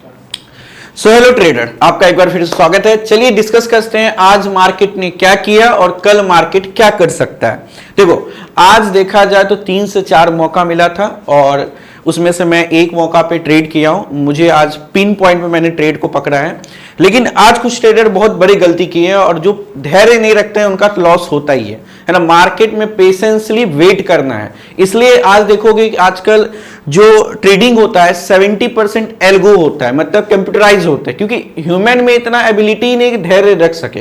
So hello trader, आपका एक बार फिर से स्वागत है। चलिए डिस्कस करते हैं आज मार्केट ने क्या किया और कल मार्केट क्या कर सकता है। देखो, आज देखा जाए तो 3 से 4 मौका मिला था और उसमें से मैं एक मौका पे ट्रेड किया हूं। मुझे आज पिन पॉइंट पे मैंने ट्रेड को पकड़ा है, लेकिन आज कुछ ट्रेडर बहुत बड़ी गलती की है और जो धैर्य नहीं रखते हैं उनका लॉस होता ही है ना। मार्केट में पेशेंसली वेट करना है। इसलिए आज देखोगे कि आजकल जो ट्रेडिंग होता है 70% एल्गो होता है, मतलब कंप्यूटराइज होता है, क्योंकि ह्यूमन में इतना एबिलिटी नहीं कि धैर्य रख सके।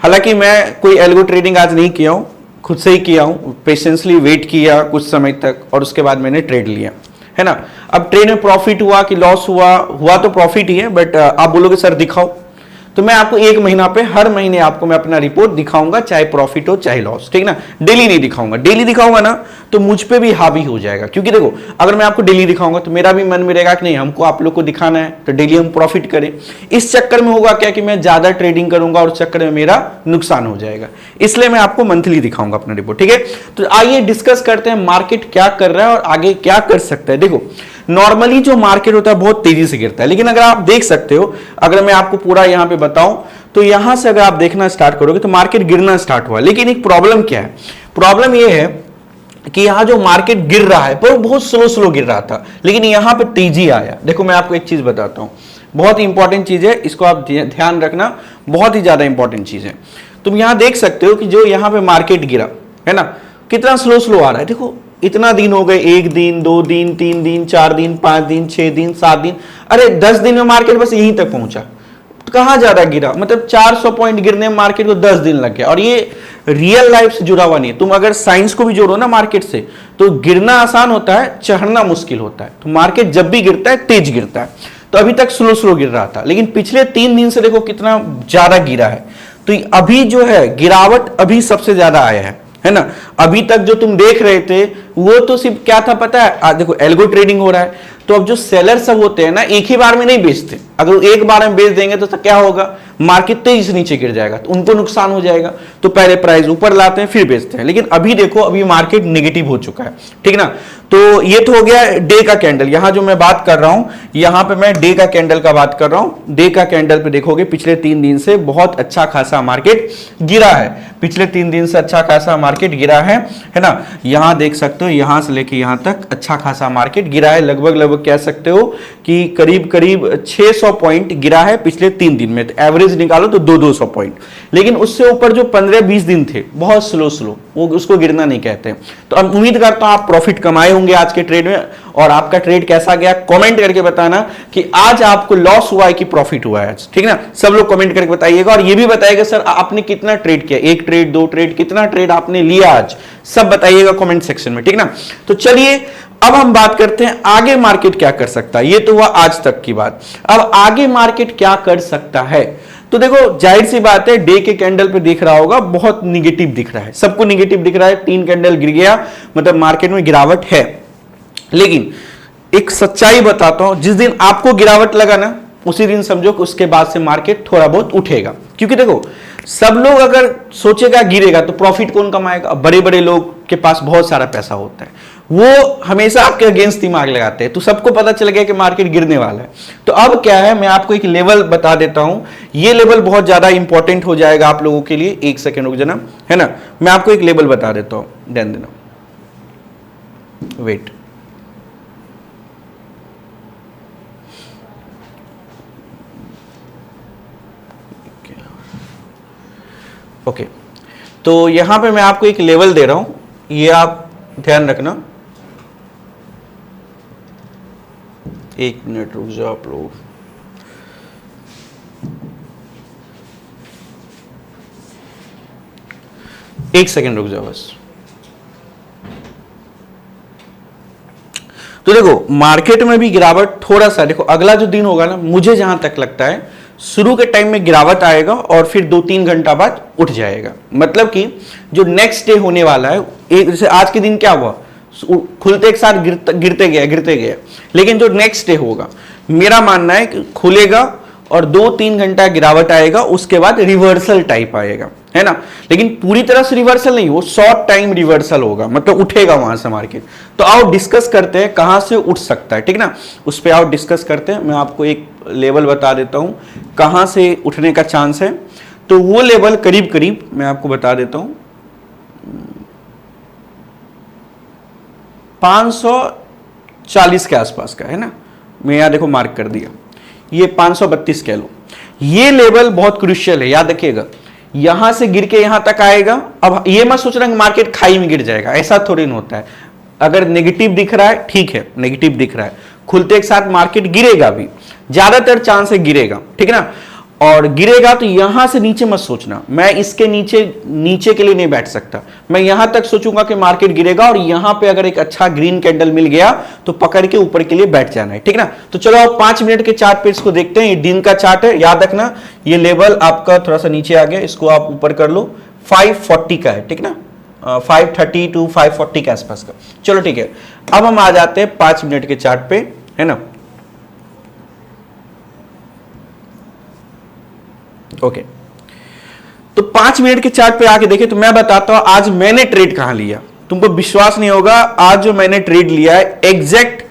हालांकि मैं कोई एल्गो ट्रेडिंग आज नहीं किया हूं, खुद से ही किया हूं। पेशेंसली वेट किया कुछ समय तक और उसके बाद मैंने ट्रेड लिया, है ना। अब ट्रेड में प्रॉफिट हुआ कि लॉस हुआ तो प्रॉफिट ही है, बट आप बोलोगे सर दिखाओ, तो मैं आपको एक महीना पे हर महीने आपको मैं अपना रिपोर्ट दिखाऊंगा, चाहे प्रॉफिट हो चाहे लॉस, ठीक ना। डेली नहीं दिखाऊंगा। डेली दिखाऊंगा ना तो मुझ पे भी हावी हो जाएगा, क्योंकि देखो अगर मैं आपको डेली दिखाऊंगा तो मेरा भी मन में रहेगा कि नहीं, हमको आप लोग को दिखाना है तो डेली हम प्रॉफिट करें। इस चक्कर में होगा क्या कि मैं ज्यादा ट्रेडिंग करूंगा और उस चक्कर में मेरा नुकसान हो जाएगा। इसलिए मैं आपको मंथली दिखाऊंगा अपना रिपोर्ट, ठीक है। तो आइए डिस्कस करते हैं मार्केट क्या कर रहा है और आगे क्या कर सकता है। देखो, नॉर्मली जो मार्केट होता है बहुत तेजी से गिरता है, लेकिन अगर आप देख सकते हो, अगर मैं आपको पूरा यहां पे बताऊं तो यहां से अगर आप देखना स्टार्ट करोगे तो मार्केट गिरना स्टार्ट हुआ। लेकिन एक प्रॉब्लम क्या है, प्रॉब्लम यह है कि यहां जो मार्केट गिर रहा है वो बहुत स्लो गिर रहा था, लेकिन यहां पे तेजी आया। देखो मैं आपको एक चीज बताता हूं, बहुत ही इंपॉर्टेंट चीज है, इसको आप ध्यान रखना, बहुत ही ज्यादा इंपॉर्टेंट चीज है। तुम यहां देख सकते हो कि जो यहां पे मार्केट गिरा है ना, कितना स्लो आ रहा है। देखो इतना दिन हो गए, 1 दिन 2 दिन 3 दिन 4 दिन 5 दिन 6 दिन 7 दिन, अरे 10 दिन में मार्केट बस यहीं तक पहुंचा। तो कहां ज्यादा गिरा, मतलब 400 पॉइंट गिरने में मार्केट को 10 दिन लग गया। और ये रियल लाइफ से जुड़ा हुआ नहीं है। तुम अगर साइंस को भी जोड़ो ना मार्केट से, तो गिरना आसान होता है, चढ़ना मुश्किल होता है। तो मार्केट जब भी गिरता है तेज गिरता है। तो अभी तक स्लो गिर रहा था, लेकिन पिछले 3 दिन से देखो कितना ज्यादा गिरा है। तो अभी जो है गिरावट अभी सबसे ज्यादा आया है ना। अभी तक जो तुम देख रहे थे वो तो सिर्फ क्या था पता है, आज देखो एल्गो ट्रेडिंग हो रहा है, तो अब जो सेलर सब होते हैं ना एक ही बार में नहीं बेचते। अगर एक बार में बेच देंगे तो क्या होगा, मार्केट तेजी से नीचे गिर जाएगा, तो उनको नुकसान हो जाएगा। तो पहले प्राइस ऊपर लाते हैं फिर बेचते हैं। लेकिन अभी देखो अभी मार्केट नेगेटिव हो चुका है, ठीक ना। तो ये तो हो गया डे का कैंडल। यहां जो मैं बात कर रहा हूं, यहां पे मैं डे का कैंडल का बात कर रहा हूं। डे का कैंडल पे देखोगे पिछले 3 दिन से बहुत अच्छा खासा मार्केट गिरा है। पिछले 3 दिन से अच्छा खासा मार्केट गिरा है ना। यहां देख सकते हो, यहां से लेके यहां तक अच्छा खासा मार्केट गिरा है। लगभग कह सकते हो कि करीब 600 पॉइंट गिरा है पिछले 3 दिन में। तो एवरेज निकालो तो 200 पॉइंट। लेकिन उससे ऊपर जो 15-20 दिन थे बहुत स्लो, वो उसको गिरना नहीं कहते। तो अब उम्मीद करता हूं आप प्रॉफिट कमाए होंगे आज के ट्रेड में, और आपका ट्रेड कैसा गया कमेंट करके बताना कि आज आपको लॉस हुआ है कि प्रॉफिट हुआ है आज, ठीक ना। सब लोग कमेंट करके बताइएगा और ये भी बताइएगा सर आपने कितना ट्रेड किया, 1 ट्रेड 2 ट्रेड, कितना ट्रेड आपने लिया आज, सब बताइएगा कमेंट सेक्शन में, ठीक ना। तो चलिए अब हम बात करते हैं आगे मार्केट क्या कर सकता है। ये तो हुआ आज तक की बात। अब आगे मार्केट क्या कर सकता है, तो देखो जाहिर सी बात है, डे के कैंडल पे दिख रहा होगा बहुत निगेटिव दिख रहा है, सबको निगेटिव दिख रहा है। 3 कैंडल गिर गया, मतलब मार्केट में गिरावट है। लेकिन एक सच्चाई बताता हूं, जिस दिन आपको गिरावट लगा ना उसी दिन समझो कि उसके बाद से मार्केट थोड़ा बहुत उठेगा। क्योंकि देखो सब लोग अगर सोचेगा गिरेगा तो प्रॉफिट कौन कमाएगा, बड़े बड़े लोग के पास बहुत सारा पैसा होता है, वो हमेशा आपके अगेंस्ट दिमाग लगाते हैं। तो सबको पता चल गया कि मार्केट गिरने वाला है। तो अब क्या है, मैं आपको एक लेवल बता देता हूं। ये लेवल बहुत ज्यादा इंपॉर्टेंट हो जाएगा आप लोगों के लिए। 1 सेकेंड रुक जाना, है ना। मैं आपको एक लेवल बता देता हूं, ध्यान देना, वेट। ओके, तो यहां पे मैं आपको एक लेवल दे रहा हूं, ये आप ध्यान रखना। 1 मिनट रुक जाओ आप लोग। एक सेकेंड रुक जाओ बस। तो देखो मार्केट में भी गिरावट थोड़ा सा, देखो अगला जो दिन होगा ना, मुझे जहां तक लगता है शुरू के टाइम में गिरावट आएगा और फिर 2-3 घंटा बाद उठ जाएगा। मतलब कि जो नेक्स्ट डे होने वाला है, एक जैसे आज के दिन क्या हुआ, खुलते एक साथ गिरते गया, लेकिन जो नेक्स्ट डे होगा मेरा मानना है कि खुलेगा और 2-3 घंटा गिरावट आएगा, उसके बाद रिवर्सल टाइप आएगा, है ना। लेकिन पूरी तरह से रिवर्सल नहीं, वो शॉर्ट टाइम रिवर्सल होगा, मतलब उठेगा वहां से मार्केट। तो आओ डिस्कस करते हैं कहां से उठ सकता है, ठीक ना, उस पर आओ डिस्कस करते हैं। मैं आपको एक लेवल बता देता हूं कहां से उठने का चांस है। तो वो लेवल करीब करीब मैं आपको बता देता हूं 540 के आसपास का है ना। मैं यहां देखो मार्क कर दिया, ये 532 कह लो। ये लेवल बहुत क्रूशियल है, याद रखिएगा। यहां से गिर के यहां तक आएगा। अब ये मत सोचना कि मार्केट खाई में गिर जाएगा, ऐसा थोड़ी नहीं होता है। अगर नेगेटिव दिख रहा है ठीक है, नेगेटिव दिख रहा है, खुलते के साथ मार्केट गिरेगा भी, ज्यादातर चांस है गिरेगा, ठीक है ना। और गिरेगा तो यहां से नीचे मत सोचना, मैं इसके नीचे के लिए नहीं बैठ सकता। मैं यहां तक सोचूंगा कि मार्केट गिरेगा और यहां पे अगर एक अच्छा ग्रीन कैंडल मिल गया तो पकड़ के ऊपर के लिए बैठ जाना है, ठीक ना। तो चलो आप 5 मिनट के चार्ट पे इसको देखते हैं। ये दिन का चार्ट है, याद रखना ये लेवल आपका थोड़ा सा नीचे आ गया, इसको आप ऊपर कर लो। 540 का है, ठीक ना, 530 टू 540 के आसपास का। चलो ठीक है, अब हम आ जाते हैं 5 मिनट के चार्ट पे, है ना। ओके, तो 5 मिनट के चार्ट पे आके देखे तो मैं बताता हूं आज मैंने ट्रेड कहां लिया। तुमको विश्वास नहीं होगा, आज जो मैंने ट्रेड लिया है एग्जैक्ट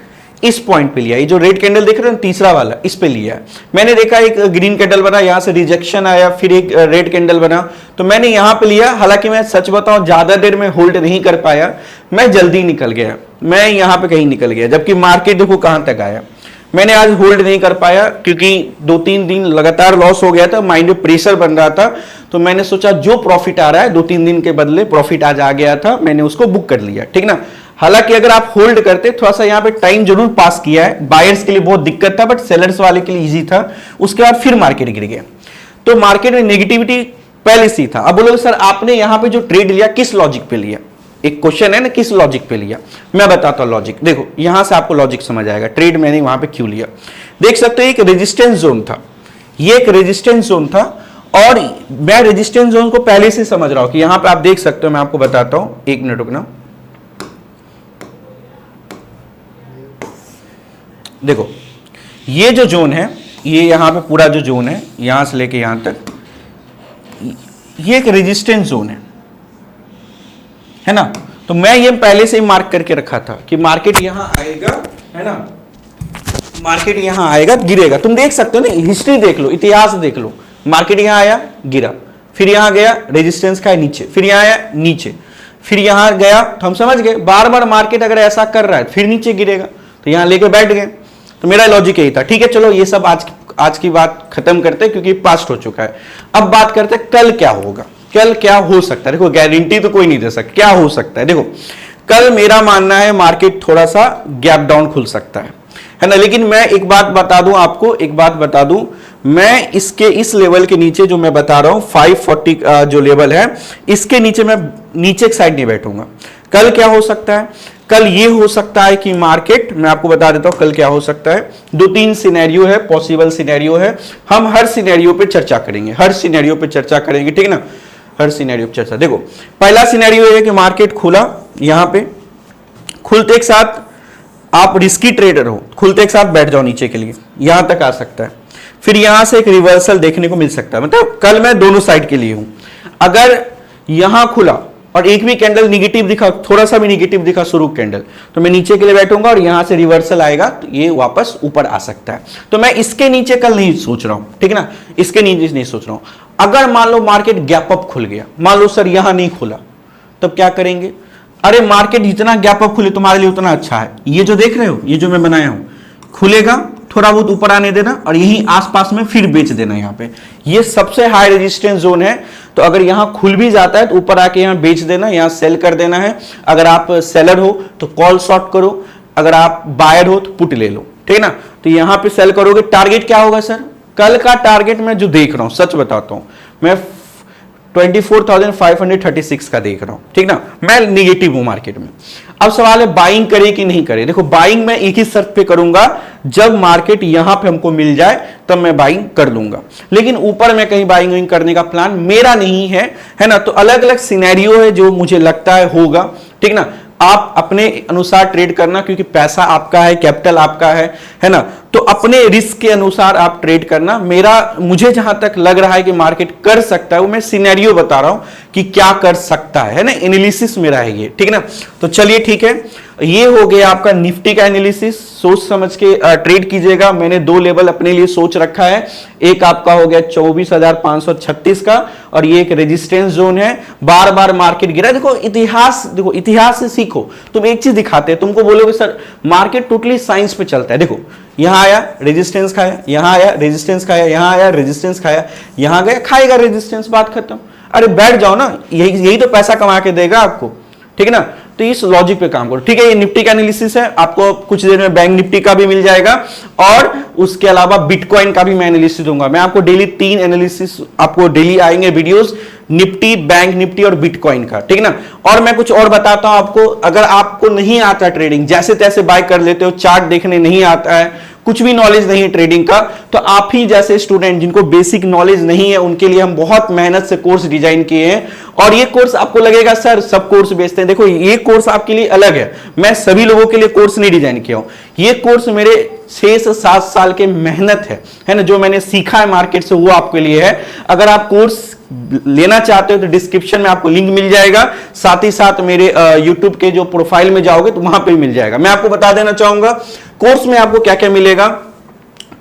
इस पॉइंट पे लिया। ये जो रेड कैंडल देख रहे हो तीसरा वाला, इस पे लिया है मैंने। देखा एक ग्रीन कैंडल बना, यहां से रिजेक्शन आया, फिर एक रेड कैंडल बना, तो मैंने यहां पे लिया। हालांकि मैं सच बताऊं ज्यादा देर में होल्ड नहीं कर पाया, मैं जल्दी निकल गया, मैं यहां पे कहीं निकल गया, जबकि मार्केट देखो कहां तक आया। मैंने आज होल्ड नहीं कर पाया क्योंकि 2-3 दिन लगातार लॉस हो गया था, माइंड में प्रेशर बन रहा था। तो मैंने सोचा जो प्रॉफिट आ रहा है 2-3 दिन के बदले प्रॉफिट आज आ गया था, मैंने उसको बुक कर लिया, ठीक ना। हालांकि अगर आप होल्ड करते थोड़ा सा यहाँ पे टाइम जरूर पास किया है, बायर्स के लिए बहुत दिक्कत था बट सेलर्स वाले के लिए इजी था। उसके बाद फिर मार्केट गिर गया, तो मार्केट में नेगेटिविटी पहले से था। अब बोलोगे सर आपने यहाँ पे जो ट्रेड लिया किस लॉजिक पे लिया, एक क्वेश्चन है ना, किस लॉजिक पे लिया। मैं बताता हूं लॉजिक, देखो यहां से आपको लॉजिक समझ आएगा ट्रेड मैंने वहां पे क्यों लिया। देख सकते हो एक रेजिस्टेंस जोन था, ये एक रेजिस्टेंस जोन था, और मैं रेजिस्टेंस जोन को पहले से समझ रहा हूं कि यहां पे आप देख सकते हो। मैं आपको बताता हूं, 1 मिनट रुकना। देखो ये जो जोन है, ये यहां पे पूरा जो जोन है यहां से लेके यहां तक, ये एक रेजिस्टेंस जोन है ना। तो मैं ये पहले से ही मार्क करके रखा था कि मार्केट यहां आएगा, है ना, मार्केट यहां आएगा गिरेगा। तुम देख सकते हो ना, हिस्ट्री देख लो, इतिहास देख लो। मार्केट यहां आया गिरा, फिर यहां गया रेजिस्टेंस का नीचे, फिर यहां आया नीचे, फिर यहां गया, तो हम समझ गए बार बार मार्केट अगर ऐसा कर रहा है फिर नीचे गिरेगा, तो यहां लेके बैठ गए। तो मेरा लॉजिक यही था, ठीक है। चलो ये सब आज की बात खत्म करते हैं क्योंकि पास्ट हो चुका है। अब बात करते हैं कल क्या होगा, कल क्या हो सकता है। देखो गारंटी तो कोई नहीं दे सकता, क्या हो सकता है। देखो कल मेरा मानना है मार्केट थोड़ा सा गैप डाउन खुल सकता है ना। लेकिन मैं एक बात बता दूं आपको, एक बात बता दूं, मैं इसके इस लेवल के नीचे जो मैं बता रहा हूं 540 जो लेवल है, इसके नीचे मैं नीचे की साइड नहीं बैठूंगा। कल क्या हो सकता है, कल ये हो सकता है कि मार्केट, मैं आपको बता देता हूं कल क्या हो सकता है। 2-3 सिनेरियो है, पॉसिबल सिनेरियो है, हम हर सिनेरियो पे चर्चा करेंगे, हर सिनेरियो पे चर्चा करेंगे, ठीक ना, हर सिनेरियो पे चर्चा। देखो पहला सिनेरियो है कि मार्केट खुला, यहां पे खुलते के साथ आप रिस्की ट्रेडर हो, खुलते एक साथ बैठ जाओ नीचे के लिए, यहां तक आ सकता है। फिर यहां से एक रिवर्सल देखने को मिल सकता है, मतलब कल मैं दोनों साइड के लिए हूं। अगर यहां खुला और एक भी कैंडल निगेटिव दिखा, थोड़ा सा भी निगेटिव दिखा शुरू कैंडल, तो मैं नीचे के लिए बैठूंगा और यहां से रिवर्सल आएगा तो ये वापस ऊपर आ सकता है। तो मैं इसके नीचे कल नहीं सोच रहा हूं, ठीक है ना, इसके नीचे नहीं सोच रहा हूं। अगर मान लो मार्केट गैप अप खुल गया, मान लो सर यहां नहीं खुला, तब क्या करेंगे। अरे मार्केट जितना गैप अप खुले तुम्हारे लिए उतना अच्छा है। ये जो देख रहे हो, ये जो मैं बनाया हूं, खुलेगा थोड़ा बहुत ऊपर आने देना और यहीं आसपास में फिर बेच देना। यहाँ पे ये सबसे हाई रेजिस्टेंस जोन है, तो अगर यहाँ खुल भी जाता है तो ऊपर आके यहाँ बेच देना, यहाँ सेल कर देना है। अगर आप सेलर हो तो कॉल शॉर्ट करो, अगर आप बायर हो तो पुट ले लो, ठीक है ना। तो यहाँ पे सेल करोगे। टारगेट क्या होगा सर, कल का टारगेट मैं जो देख रहा हूं, सच बताता हूं, मैं 24,536 का देख रहा हूं, ठीक ना। मैं निगेटिव हूं मार्केट में। अब सवाल है बाइंग करे कि नहीं करे। देखो बाइंग मैं एक ही शर्त पे करूंगा, जब मार्केट यहां पे हमको मिल जाए तब मैं बाइंग कर लूंगा, लेकिन ऊपर में कहीं बाइंग करने का प्लान मेरा नहीं है ना। तो अलग अलग सिनेरियो है जो मुझे लगता है होगा, ठीक ना। आप अपने अनुसार ट्रेड करना, क्योंकि पैसा आपका है, कैपिटल आपका है ना। तो अपने रिस्क के अनुसार आप ट्रेड करना। मुझे जहां तक लग रहा है कि मार्केट कर सकता है, वो मैं सिनेरियो बता रहा हूं कि क्या कर सकता है ना, एनालिसिस मेरा है ये, ठीक है ना। तो चलिए ठीक है, ये हो गया आपका निफ्टी का एनालिसिस। सोच समझ के ट्रेड कीजिएगा। मैंने 2 लेवल अपने लिए सोच रखा है, एक आपका हो गया 24,536 का, और ये एक रेजिस्टेंस जोन है। बार बार मार्केट गिरा। देखो इतिहास से सीखो। तुम एक चीज दिखाते हैं, तुमको बोलोगे सर मार्केट टोटली साइंस पे चलता है। देखो यहां आया रेजिस्टेंस खाया, यहां आया रेजिस्टेंस खाया, यहां आया रेजिस्टेंस खाया, यहां गया खाएगा रेजिस्टेंस, बात खत्म। अरे बैठ जाओ ना, यही तो पैसा कमा के देगा आपको, ठीक है ना। तो इस लॉजिक पे काम करो, ठीक है। ये निफ्टी का एनालिसिस है, आपको कुछ देर में बैंक निफ्टी का भी मिल जाएगा, और उसके अलावा बिटकॉइन का भी मैं एनालिसिस दूंगा। मैं आपको डेली 3 एनालिसिस आपको डेली आएंगे वीडियोस, निफ्टी, बैंक निफ्टी और बिटकॉइन का, ठीक है ना। और मैं कुछ और बताता हूं आपको, अगर आपको नहीं आता ट्रेडिंग, जैसे तैसे बाय कर लेते हो, चार्ट देखने नहीं आता है, कुछ भी नॉलेज नहीं है ट्रेडिंग का, तो आप ही जैसे स्टूडेंट जिनको बेसिक नॉलेज नहीं है, उनके लिए हम बहुत मेहनत से कोर्स डिजाइन किए हैं। और ये कोर्स आपको लगेगा सर सब कोर्स बेचते हैं, देखो ये कोर्स आपके लिए अलग है। मैं सभी लोगों के लिए कोर्स नहीं डिजाइन किया हूं। ये कोर्स मेरे 6 से 7 साल के मेहनत है ना, जो मैंने सीखा है मार्केट से, वो आपके लिए है। अगर आप कोर्स लेना चाहते हो तो डिस्क्रिप्शन में आपको लिंक मिल जाएगा, साथ ही साथ मेरे यूट्यूब के जो प्रोफाइल में जाओगे तो वहां पे मिल जाएगा। मैं आपको बता देना चाहूंगा कोर्स में आपको क्या क्या मिलेगा,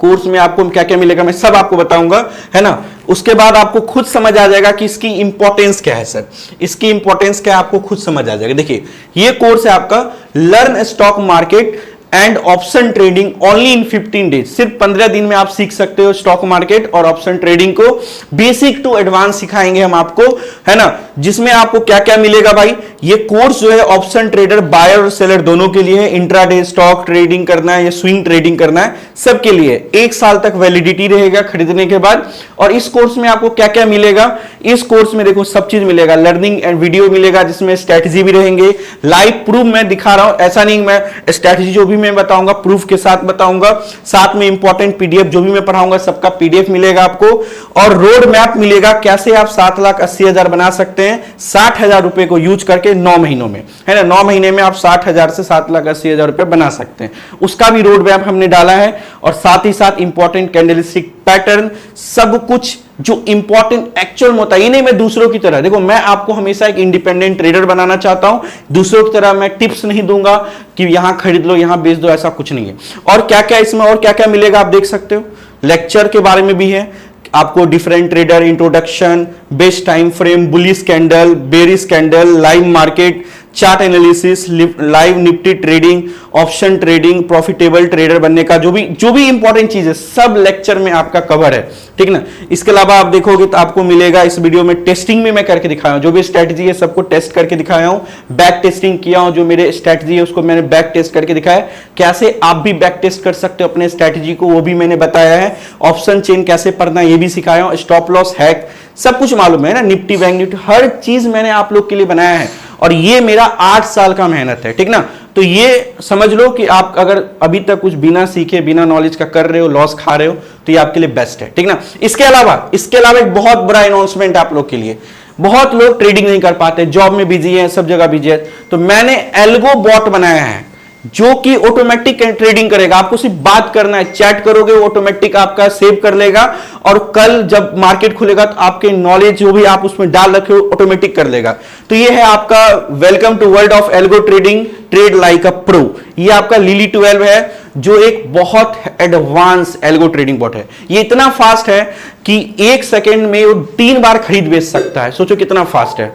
कोर्स में आपको क्या क्या मिलेगा मैं सब आपको बताऊंगा, है ना। उसके बाद आपको खुद समझ आ जाएगा कि इसकी इंपॉर्टेंस क्या है सर, इसकी इंपॉर्टेंस क्या है आपको खुद समझ आ जाएगा। देखिए ये कोर्स है आपका learn stock market and option trading only in 15 days. सिर्फ 15 दिन में आप सीख सकते हो स्टॉक मार्केट और ऑप्शन ट्रेडिंग को। बेसिक टू एडवांस सिखाएंगे हम आपको, है ना। जिसमें आपको क्या क्या मिलेगा भाई, ये कोर्स जो है ऑप्शन ट्रेडर, बायर और सेलर दोनों के लिए है। इंट्राडे स्टॉक ट्रेडिंग करना है या स्विंग ट्रेडिंग करना है, सबके लिए 1 साल तक वैलिडिटी रहेगा खरीदने के बाद। और इस कोर्स में आपको क्या क्या मिलेगा, इस कोर्स में देखो सब चीज मिलेगा, लर्निंग एंड वीडियो मिलेगा, जिसमें स्ट्रैटेजी भी रहेंगे, लाइव प्रूफ मैं दिखा रहा हूं। ऐसा नहीं मैं स्ट्रैटेजी जो भी मैं बताऊंगा प्रूफ के साथ बताऊंगा, साथ में इंपॉर्टेंट पीडीएफ जो भी मैं पढ़ाऊंगा सबका पीडीएफ मिलेगा आपको, और रोड मैप मिलेगा कैसे आप 7,80,000 बना सकते हैं 60,000 रुपए को यूज करके 9 महीनों में, है ना। 9 महीने में आप 60,000 से 7,80,000 रुपए बना सकते हैं, उसका भी रोड मैप हमने डाला है। और साथ ही साथ इंपॉर्टेंट कैंडलस्टिक पैटर्न, सब कुछ जो इंपॉर्टेंट एक्चुअल में होता है। ये नहीं मैं दूसरों की तरह, देखो मैं आपको हमेशा एक इंडिपेंडेंट ट्रेडर बनाना चाहता हूं, दूसरों की तरह मैं टिप्स नहीं दूंगा कि यहां खरीद लो यहां बेच दो, ऐसा कुछ नहीं है। और क्या क्या इसमें और क्या क्या मिलेगा आप देख सकते हो, लेक्चर के बारे में भी है आपको, different trader introduction, best time frame, bullish candle, bearish candle, live market, chart analysis, live Nifty trading, option trading, profitable trader बनने का जो भी इंपॉर्टेंट चीज है सब लेक्चर में आपका कवर है, ठीक ना। इसके अलावा आप देखोगे तो आपको मिलेगा इस वीडियो में टेस्टिंग भी मैं करके दिखाया हूं, जो भी स्ट्रैटेजी है सबको टेस्ट करके दिखाया हूं, बैक टेस्टिंग किया हूं, जो मेरे स्ट्रैटेजी है उसको मैंने बैक टेस्ट करके दिखाया, कैसे आप भी बैक टेस्ट कर सकते हो अपने स्ट्रैटेजी को, वो भी मैंने बताया है। ऑप्शन चेन कैसे पढ़ना ये भी सिखाया हूं, स्टॉप लॉस हैक सब कुछ मालूम है ना, निफ्टी बैंक निफ्टी हर चीज मैंने आप लोग के लिए बनाया है। और ये मेरा 8 साल का मेहनत है, ठीक ना। तो ये समझ लो कि आप अगर अभी तक कुछ बिना सीखे बिना नॉलेज का कर रहे हो, लॉस खा रहे हो, तो ये आपके लिए बेस्ट है, ठीक ना। इसके अलावा एक बहुत बड़ा अनाउंसमेंट आप लोग के लिए, बहुत लोग ट्रेडिंग नहीं कर पाते, जॉब में बिजी है, सब जगह बिजी है, तो मैंने एल्गो बॉट बनाया है जो कि ऑटोमेटिक ट्रेडिंग करेगा। आपको सिर्फ बात करना है, चैट करोगे वो ऑटोमेटिक आपका सेव कर लेगा, और कल जब मार्केट खुलेगा तो आपके नॉलेज जो भी आप उसमें डाल रखे हो ऑटोमेटिक कर लेगा। तो ये है आपका welcome to world of algo trading, trade like a pro. ये आपका लिली 12 है, जो एक बहुत एडवांस एल्गो ट्रेडिंग बॉट है। ये इतना फास्ट है कि 1 सेकेंड में वो 3 बार खरीद बेच सकता है, सोचो कितना फास्ट है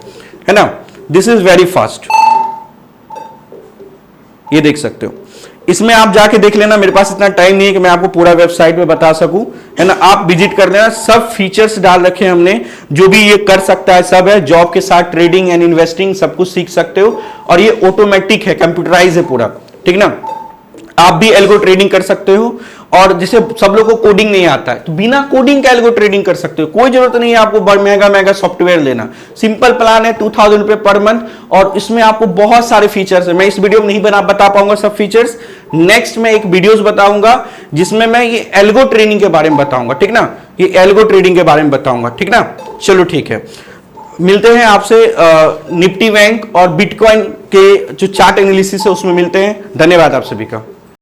ना। दिस इज वेरी फास्ट, ये देख सकते हो। इसमें आप जाके देख लेना, मेरे पास इतना टाइम नहीं है कि मैं आपको पूरा वेबसाइट पे बता सकूं, है ना। आप विजिट कर लेना, सब फीचर्स डाल रखे हैं हमने, जो भी ये कर सकता है सब है। जॉब के साथ ट्रेडिंग एंड इन्वेस्टिंग सब कुछ सीख सकते हो, और ये ऑटोमेटिक है, कंप्यूटराइज है पूरा, ठीक ना। आप भी एल्गो ट्रेडिंग कर सकते हो, और जैसे सब लोगों को कोडिंग नहीं आता है तो बिना कोडिंग का एल्गो ट्रेडिंग कर सकते हो, कोई जरूरत नहीं है आपको महंगा सॉफ्टवेयर लेना। सिंपल प्लान है 2000 रुपए पर मंथ, और इसमें आपको बहुत सारे फीचर्स है। मैं इस वीडियो में नहीं बता पाऊंगा सब फीचर्स, नेक्स्ट में एक वीडियोस बताऊंगा जिसमें मैं ये एल्गो ट्रेडिंग के बारे में बताऊंगा, ठीक ना। ये एल्गो ट्रेडिंग के बारे में बताऊंगा, ठीक ना। चलो ठीक है, मिलते हैं आपसे निफ्टी बैंक और बिटकॉइन के जो चार्ट एनालिसिस है उसमें मिलते हैं। धन्यवाद आप सभी का।